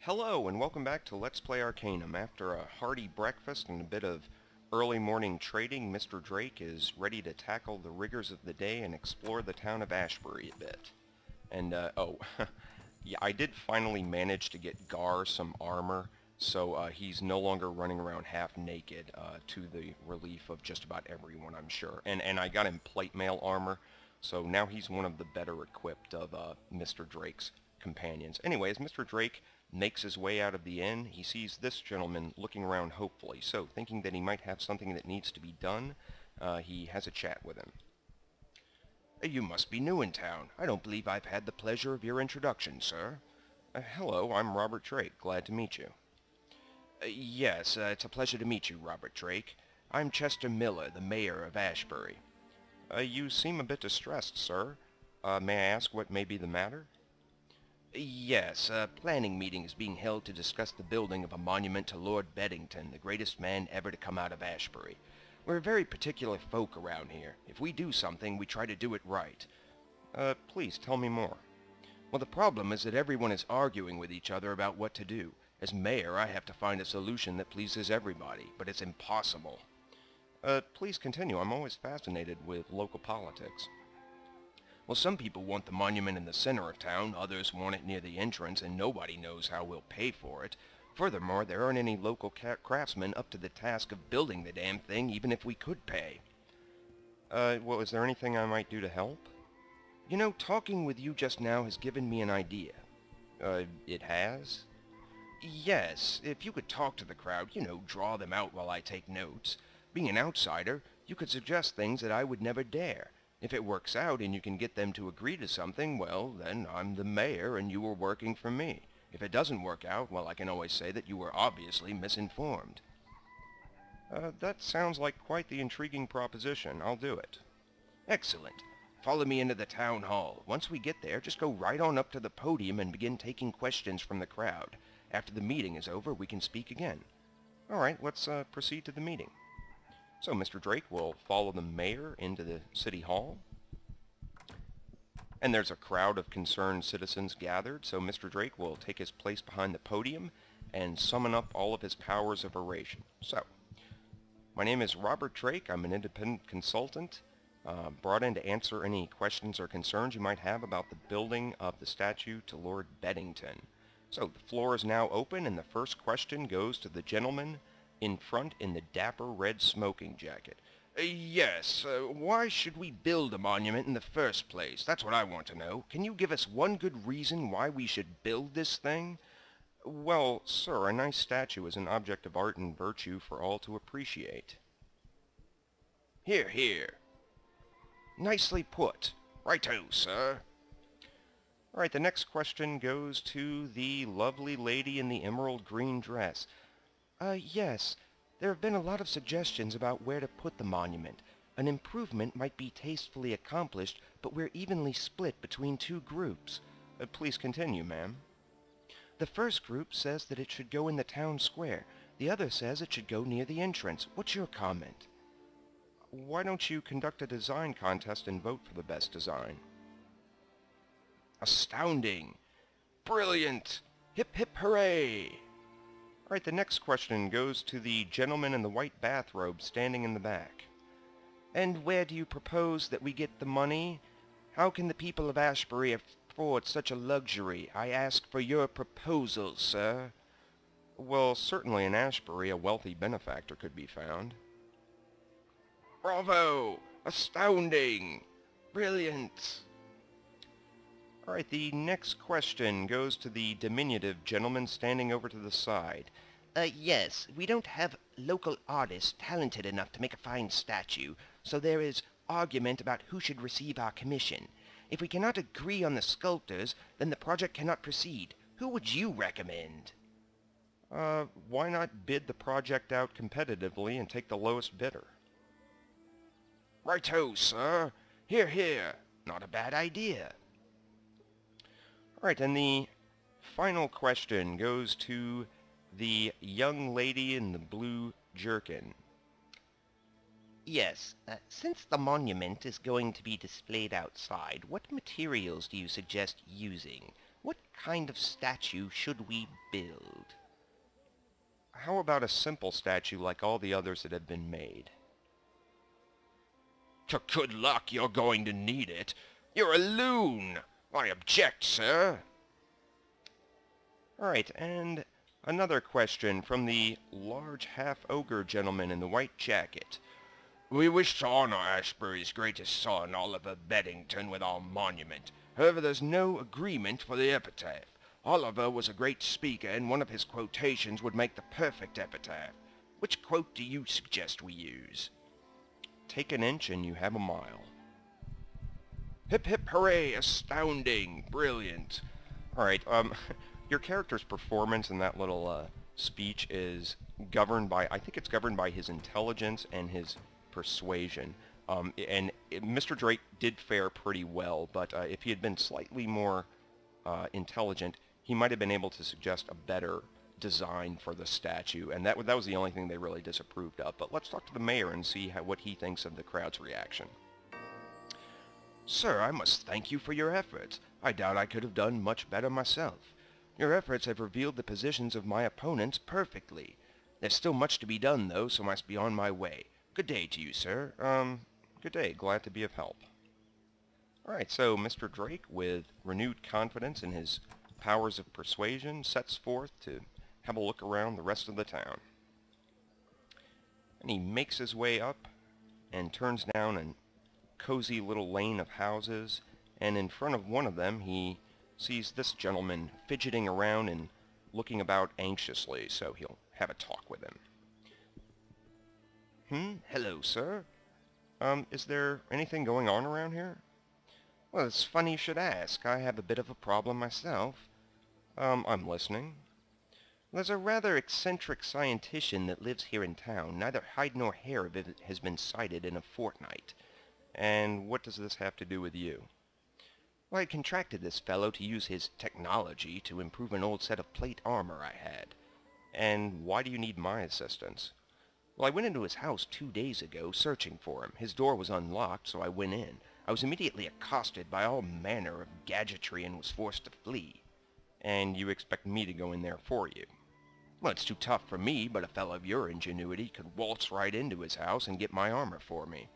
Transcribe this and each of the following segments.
Hello and welcome back to Let's Play Arcanum. After a hearty breakfast and a bit of early morning trading, Mr. Drake is ready to tackle the rigors of the day and explore the town of Ashbury a bit. And, yeah, I did finally manage to get Gar some armor, so he's no longer running around half naked, to the relief of just about everyone, I'm sure. And I got him plate mail armor, so now he's one of the better equipped of Mr. Drake's companions. Anyways, Mr. Drake makes his way out of the inn. He sees this gentleman looking around hopefully, so thinking that he might have something that needs to be done, he has a chat with him. You must be new in town. I don't believe I've had the pleasure of your introduction, sir. Hello, I'm Robert Drake. Glad to meet you. Yes, it's a pleasure to meet you, Robert Drake. I'm Chester Miller, the mayor of Ashbury. You seem a bit distressed, sir. May I ask what may be the matter? Yes, a planning meeting is being held to discuss the building of a monument to Lord Beddington, the greatest man ever to come out of Ashbury. We're very particular folk around here. If we do something, we try to do it right. Please tell me more. Well, the problem is that everyone is arguing with each other about what to do. As mayor, I have to find a solution that pleases everybody, but it's impossible. Please continue. I'm always fascinated with local politics. Well, some people want the monument in the center of town, others want it near the entrance, and nobody knows how we'll pay for it. Furthermore, there aren't any local craftsmen up to the task of building the damn thing, even if we could pay. Well, is there anything I might do to help? You know, talking with you just now has given me an idea. It has? Yes, if you could talk to the crowd, you know, draw them out while I take notes. Being an outsider, you could suggest things that I would never dare. If it works out and you can get them to agree to something, well, then I'm the mayor and you were working for me. If it doesn't work out, well, I can always say that you were obviously misinformed. That sounds like quite the intriguing proposition. I'll do it. Excellent. Follow me into the town hall. Once we get there, just go right on up to the podium and begin taking questions from the crowd. After the meeting is over, we can speak again. All right, let's proceed to the meeting. So Mr. Drake will follow the mayor into the city hall. And there's a crowd of concerned citizens gathered, so Mr. Drake will take his place behind the podium and summon up all of his powers of oration. So, my name is Robert Drake. I'm an independent consultant, brought in to answer any questions or concerns you might have about the building of the statue to Lord Beddington. So, the floor is now open, and the first question goes to the gentleman in front in the dapper red smoking jacket. Yes, why should we build a monument in the first place? That's what I want to know. Can you give us one good reason why we should build this thing? Well, sir, a nice statue is an object of art and virtue for all to appreciate. Hear, hear. Nicely put. Righto, sir. All right, the next question goes to the lovely lady in the emerald green dress. Yes. There have been a lot of suggestions about where to put the monument. An improvement might be tastefully accomplished, but we're evenly split between two groups. Please continue, ma'am. The first group says that it should go in the town square. The other says it should go near the entrance. What's your comment? Why don't you conduct a design contest and vote for the best design? Astounding! Brilliant! Hip hip hooray! All right, the next question goes to the gentleman in the white bathrobe standing in the back. And where do you propose that we get the money? How can the people of Ashbury afford such a luxury? I ask for your proposal, sir. Well, certainly in Ashbury a wealthy benefactor could be found. Bravo! Astounding! Brilliant! All right, the next question goes to the diminutive gentleman standing over to the side. Yes, we don't have local artists talented enough to make a fine statue, so there is argument about who should receive our commission. If we cannot agree on the sculptors, then the project cannot proceed. Who would you recommend? Why not bid the project out competitively and take the lowest bidder? Righto, sir. Hear, hear. Not a bad idea. All right, and the final question goes to the young lady in the blue jerkin. Yes, since the monument is going to be displayed outside, what materials do you suggest using? What kind of statue should we build? How about a simple statue like all the others that have been made? Good luck, you're going to need it. You're a loon. I object, sir. Alright, and another question from the large half-ogre gentleman in the white jacket. We wish to honor Ashbury's greatest son, Oliver Beddington, with our monument. However, there's no agreement for the epitaph. Oliver was a great speaker, and one of his quotations would make the perfect epitaph. Which quote do you suggest we use? Take an inch and you have a mile. Hip hip hooray, astounding, brilliant. Alright, your character's performance in that little speech is governed by, I think it's governed by his intelligence and his persuasion. Mr. Drake did fare pretty well, but if he had been slightly more intelligent, he might have been able to suggest a better design for the statue, and that was the only thing they really disapproved of. But let's talk to the mayor and see what he thinks of the crowd's reaction. Sir, I must thank you for your efforts. I doubt I could have done much better myself. Your efforts have revealed the positions of my opponents perfectly. There's still much to be done, though, so I must be on my way. Good day to you, sir. Good day. Glad to be of help. Alright, so Mr. Drake, with renewed confidence in his powers of persuasion, sets forth to have a look around the rest of the town. And he makes his way up and turns down a cozy little lane of houses, and in front of one of them he sees this gentleman fidgeting around and looking about anxiously, so he'll have a talk with him. Hello, sir. Is there anything going on around here? Well, it's funny you should ask. I have a bit of a problem myself. I'm listening. There's a rather eccentric scientician that lives here in town. Neither hide nor hair of it has been sighted in a fortnight. And what does this have to do with you? Well, I contracted this fellow to use his technology to improve an old set of plate armor I had. And why do you need my assistance? Well, I went into his house 2 days ago searching for him. His door was unlocked, so I went in. I was immediately accosted by all manner of gadgetry and was forced to flee. And you expect me to go in there for you? Well, it's too tough for me, but a fellow of your ingenuity could waltz right into his house and get my armor for me.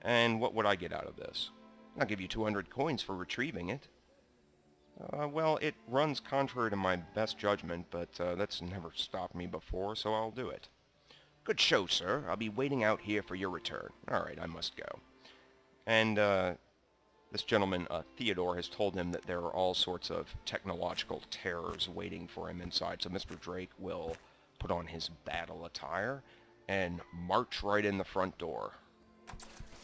And what would I get out of this? I'll give you 200 coins for retrieving it. Well, it runs contrary to my best judgment, but that's never stopped me before, so I'll do it. Good show, sir. I'll be waiting out here for your return. All right, I must go. And this gentleman, Theodore, has told him that there are all sorts of technological terrors waiting for him inside, so Mr. Drake will put on his battle attire and march right in the front door.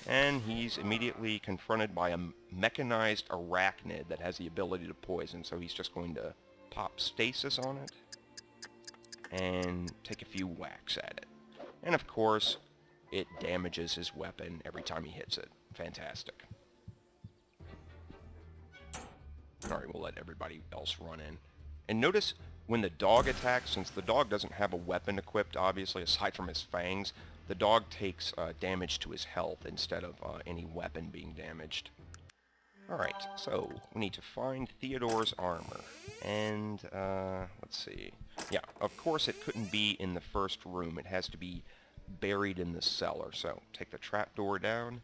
And he's immediately confronted by a mechanized arachnid that has the ability to poison, so he's just going to pop stasis on it and take a few whacks at it. And of course, it damages his weapon every time he hits it. Fantastic. Alright, we'll let everybody else run in. And notice when the dog attacks, since the dog doesn't have a weapon equipped, obviously, aside from his fangs, the dog takes damage to his health instead of any weapon being damaged. Alright, so we need to find Theodore's armor. And, let's see. Yeah, of course it couldn't be in the first room. It has to be buried in the cellar. So, take the trapdoor down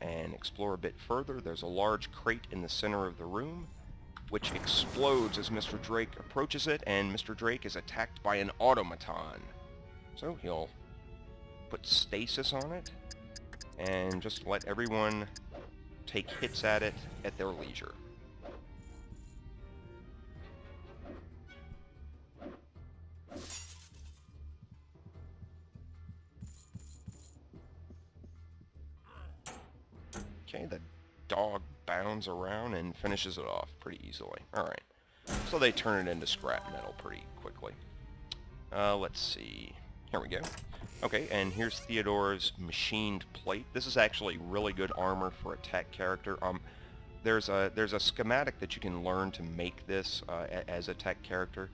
and explore a bit further. There's a large crate in the center of the room, which explodes as Mr. Drake approaches it, and Mr. Drake is attacked by an automaton. So he'll put stasis on it, and just let everyone take hits at it at their leisure. Okay, the dog bounds around and finishes it off pretty easily. Alright, so they turn it into scrap metal pretty quickly. Let's see. Here we go. Okay, and here's Theodore's machined plate. This is actually really good armor for a tech character. There's a schematic that you can learn to make this as a tech character.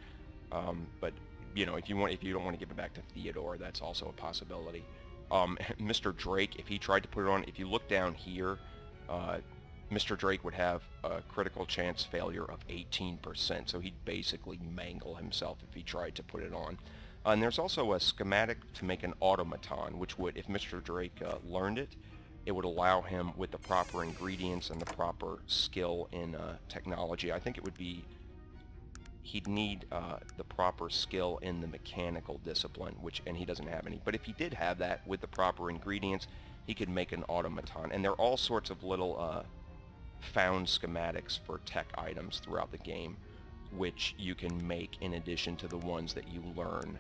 But you know, if you don't want to give it back to Theodore, that's also a possibility. Mr. Drake, if he tried to put it on, if you look down here, Mr. Drake would have a critical chance failure of 18%, so he'd basically mangle himself if he tried to put it on. And there's also a schematic to make an automaton, which would, if Mr. Drake learned it, it would allow him, with the proper ingredients and the proper skill in technology, I think it would be, he'd need the proper skill in the mechanical discipline, and he doesn't have any. But if he did have that with the proper ingredients, he could make an automaton. And there are all sorts of little found schematics for tech items throughout the game, which you can make in addition to the ones that you learn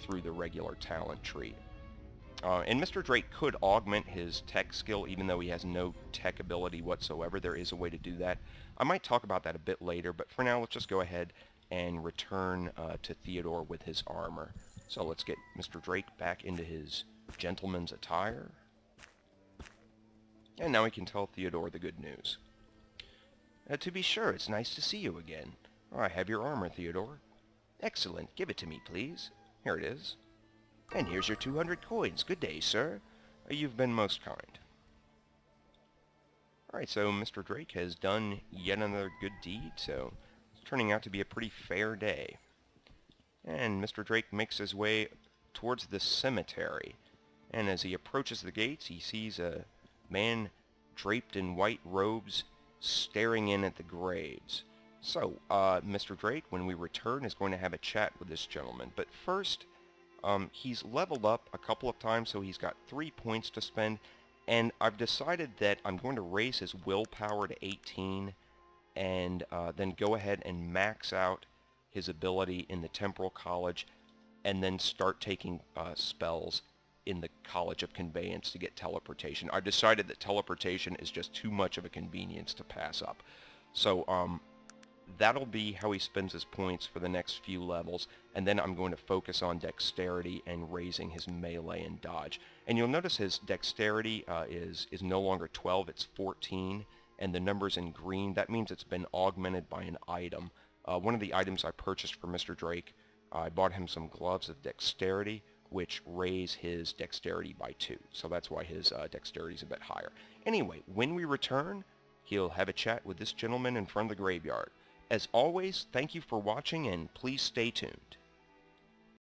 through the regular talent tree. And Mr. Drake could augment his tech skill even though he has no tech ability whatsoever. There is a way to do that. I might talk about that a bit later, but for now let's just go ahead and return to Theodore with his armor. So let's get Mr. Drake back into his gentleman's attire. And now we can tell Theodore the good news. To be sure, it's nice to see you again. I have your armor, Theodore. Excellent. Give it to me, please. Here it is. And here's your 200 coins. Good day, sir. You've been most kind. Alright, so Mr. Drake has done yet another good deed, so it's turning out to be a pretty fair day. And Mr. Drake makes his way towards the cemetery. And as he approaches the gates, he sees a man draped in white robes staring in at the graves. So, Mr. Drake, when we return, is going to have a chat with this gentleman. But first, he's leveled up a couple of times, so he's got 3 points to spend. And I've decided that I'm going to raise his willpower to 18 and then go ahead and max out his ability in the Temporal College and then start taking spells in the College of Conveyance to get teleportation. I've decided that teleportation is just too much of a convenience to pass up. So, that'll be how he spends his points for the next few levels, and then I'm going to focus on dexterity and raising his melee and dodge. And you'll notice his dexterity is no longer 12, it's 14, and the numbers in green, that means it's been augmented by an item. One of the items I purchased for Mr. Drake, I bought him some gloves of dexterity, which raise his dexterity by 2, so that's why his dexterity is a bit higher. Anyway, when we return, he'll have a chat with this gentleman in front of the graveyard. As always, thank you for watching, and please stay tuned.